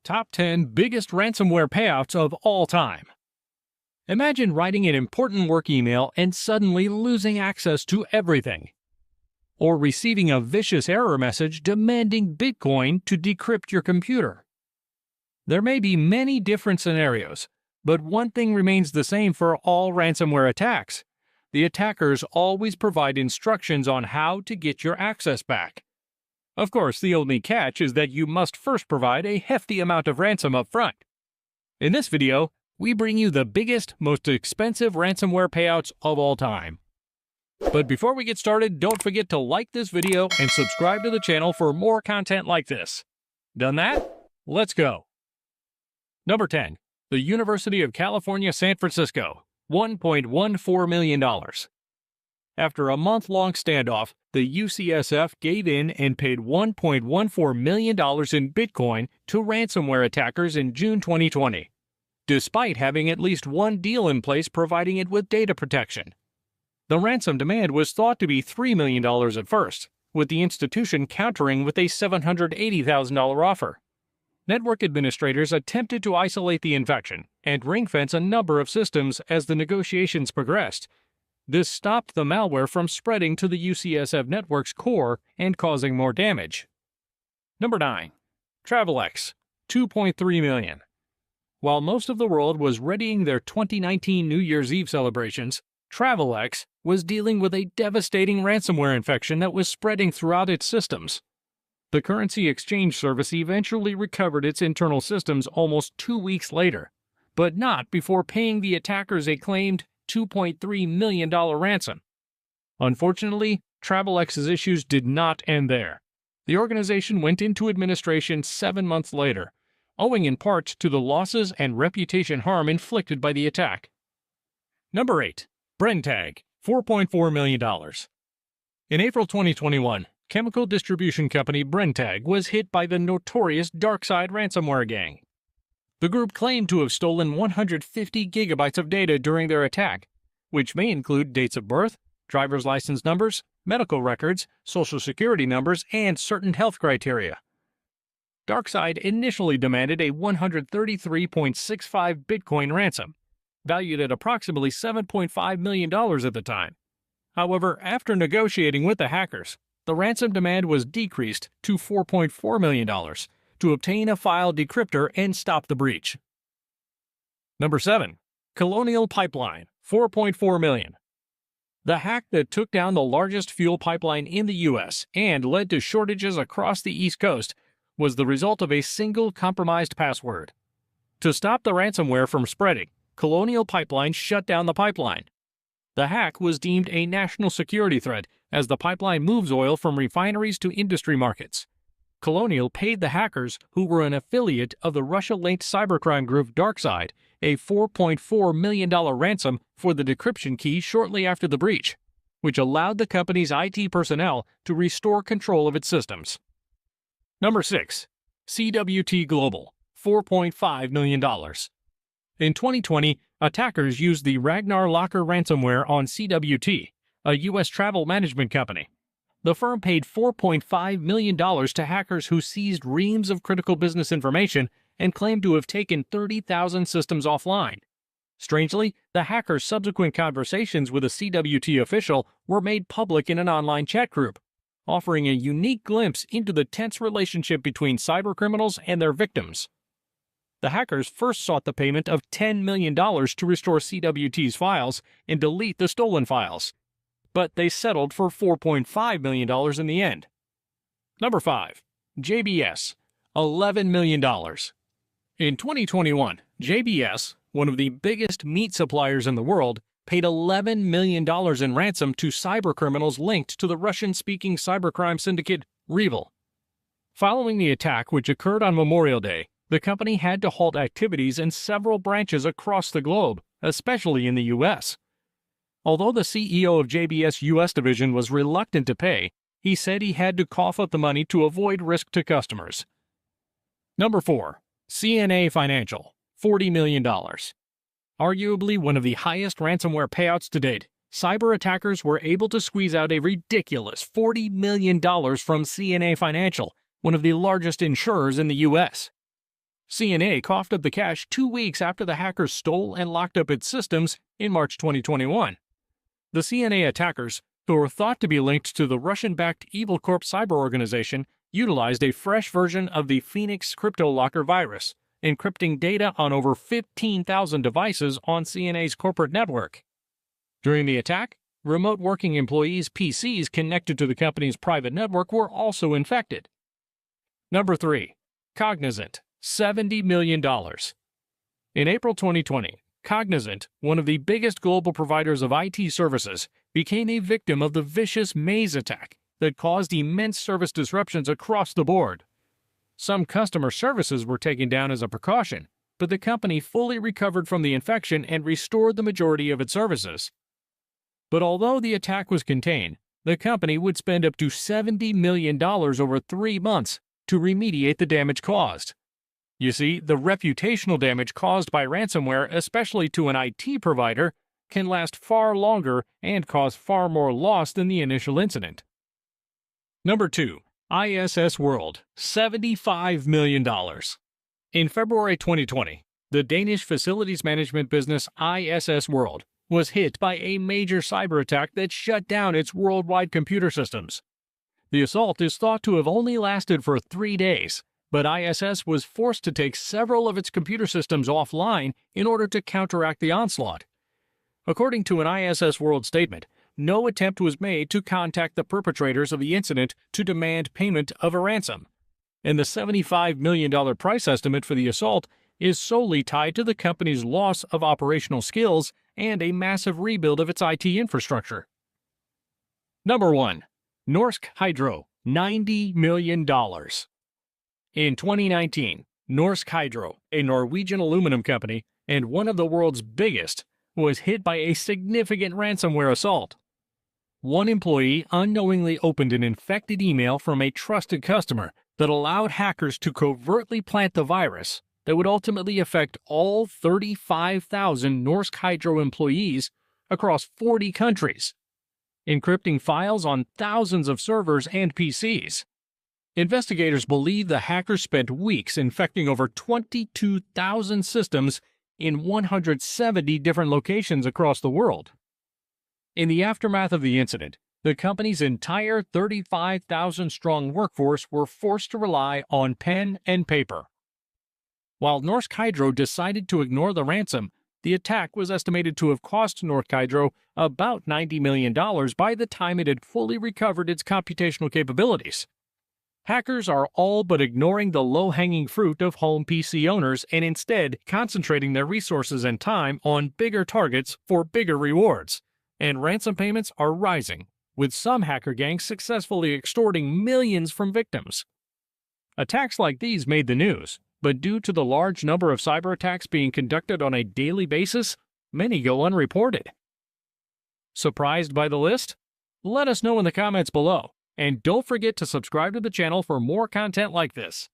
Top 10 Biggest Ransomware Payouts of All Time. Imagine writing an important work email and suddenly losing access to everything. Or receiving a vicious error message demanding Bitcoin to decrypt your computer. There may be many different scenarios, but one thing remains the same for all ransomware attacks. The attackers always provide instructions on how to get your access back. Of course, the only catch is that you must first provide a hefty amount of ransom up front. In this video, we bring you the biggest, most expensive ransomware payouts of all time. But before we get started, don't forget to like this video and subscribe to the channel for more content like this. Done that? Let's go. Number 10. The University of California, San Francisco, $1.14 million. After a month-long standoff, the UCSF gave in and paid $1.14 million in Bitcoin to ransomware attackers in June 2020, despite having at least one deal in place providing it with data protection. The ransom demand was thought to be $3 million at first, with the institution countering with a $780,000 offer. Network administrators attempted to isolate the infection and ring-fence a number of systems as the negotiations progressed. This stopped the malware from spreading to the UCSF network's core and causing more damage. Number 9. Travelex, $2.3 million. While most of the world was readying their 2019 New Year's Eve celebrations, Travelex was dealing with a devastating ransomware infection that was spreading throughout its systems. The currency exchange service eventually recovered its internal systems almost 2 weeks later, but not before paying the attackers a claimed $2.3 million ransom. Unfortunately, Travelex's issues did not end there. The organization went into administration 7 months later, owing in part to the losses and reputation harm inflicted by the attack. Number 8. Brentag, $4.4 million. In April 2021, chemical distribution company Brentag was hit by the notorious DarkSide ransomware gang. The group claimed to have stolen 150 gigabytes of data during their attack, which may include dates of birth, driver's license numbers, medical records, social security numbers, and certain health criteria. DarkSide initially demanded a 133.65 Bitcoin ransom, valued at approximately $7.5 million at the time. However, after negotiating with the hackers, the ransom demand was decreased to $4.4 million to obtain a file decryptor and stop the breach. Number 7. Colonial Pipeline, $4.4 million. The hack that took down the largest fuel pipeline in the U.S. and led to shortages across the East Coast was the result of a single compromised password. To stop the ransomware from spreading, Colonial Pipeline shut down the pipeline. The hack was deemed a national security threat as the pipeline moves oil from refineries to industry markets. Colonial paid the hackers, who were an affiliate of the Russia-linked cybercrime group DarkSide, a $4.4 million ransom for the decryption key shortly after the breach, which allowed the company's IT personnel to restore control of its systems. Number 6. CWT Global, $4.5 million. In 2020, attackers used the Ragnar Locker ransomware on CWT, a U.S. travel management company. The firm paid $4.5 million to hackers who seized reams of critical business information and claimed to have taken 30,000 systems offline. Strangely, the hackers' subsequent conversations with a CWT official were made public in an online chat group, offering a unique glimpse into the tense relationship between cybercriminals and their victims. The hackers first sought the payment of $10 million to restore CWT's files and delete the stolen files, but they settled for $4.5 million in the end. Number 5. JBS, $11 million. In 2021, JBS, one of the biggest meat suppliers in the world, paid $11 million in ransom to cybercriminals linked to the Russian-speaking cybercrime syndicate REvil. Following the attack, which occurred on Memorial Day, the company had to halt activities in several branches across the globe, especially in the U.S. Although the CEO of JBS U.S. division was reluctant to pay, he said he had to cough up the money to avoid risk to customers. Number 4. CNA Financial, $40 million. Arguably one of the highest ransomware payouts to date, cyber attackers were able to squeeze out a ridiculous $40 million from CNA Financial, one of the largest insurers in the U.S. CNA coughed up the cash 2 weeks after the hackers stole and locked up its systems in March 2021. The CNA attackers, who were thought to be linked to the Russian-backed Evil Corp cyber organization, utilized a fresh version of the Phoenix CryptoLocker virus, encrypting data on over 15,000 devices on CNA's corporate network. During the attack, remote working employees' PCs connected to the company's private network were also infected. Number 3. Cognizant, $70 million. In April 2020, Cognizant, one of the biggest global providers of IT services, became a victim of the vicious maze attack that caused immense service disruptions across the board. Some customer services were taken down as a precaution, but the company fully recovered from the infection and restored the majority of its services. But although the attack was contained, the company would spend up to $70 million over 3 months to remediate the damage caused. You see, the reputational damage caused by ransomware, especially to an IT provider, can last far longer and cause far more loss than the initial incident. Number 2. ISS World, $75 million. In February 2020, the Danish facilities management business ISS World was hit by a major cyber attack that shut down its worldwide computer systems. The assault is thought to have only lasted for 3 days, but ISS was forced to take several of its computer systems offline in order to counteract the onslaught. According to an ISS World statement, no attempt was made to contact the perpetrators of the incident to demand payment of a ransom, and the $75 million price estimate for the assault is solely tied to the company's loss of operational skills and a massive rebuild of its IT infrastructure. Number 1. Norsk Hydro, $90 million. In 2019, Norsk Hydro, a Norwegian aluminum company and one of the world's biggest, was hit by a significant ransomware assault. One employee unknowingly opened an infected email from a trusted customer that allowed hackers to covertly plant the virus that would ultimately affect all 35,000 Norsk Hydro employees across 40 countries, encrypting files on thousands of servers and PCs. Investigators believe the hackers spent weeks infecting over 22,000 systems in 170 different locations across the world. In the aftermath of the incident, the company's entire 35,000-strong workforce were forced to rely on pen and paper. While Norsk Hydro decided to ignore the ransom, the attack was estimated to have cost Norsk Hydro about $90 million by the time it had fully recovered its computational capabilities. Hackers are all but ignoring the low-hanging fruit of home PC owners and instead concentrating their resources and time on bigger targets for bigger rewards. And ransom payments are rising, with some hacker gangs successfully extorting millions from victims. Attacks like these made the news, but due to the large number of cyber attacks being conducted on a daily basis, many go unreported. Surprised by the list? Let us know in the comments below, and don't forget to subscribe to the channel for more content like this.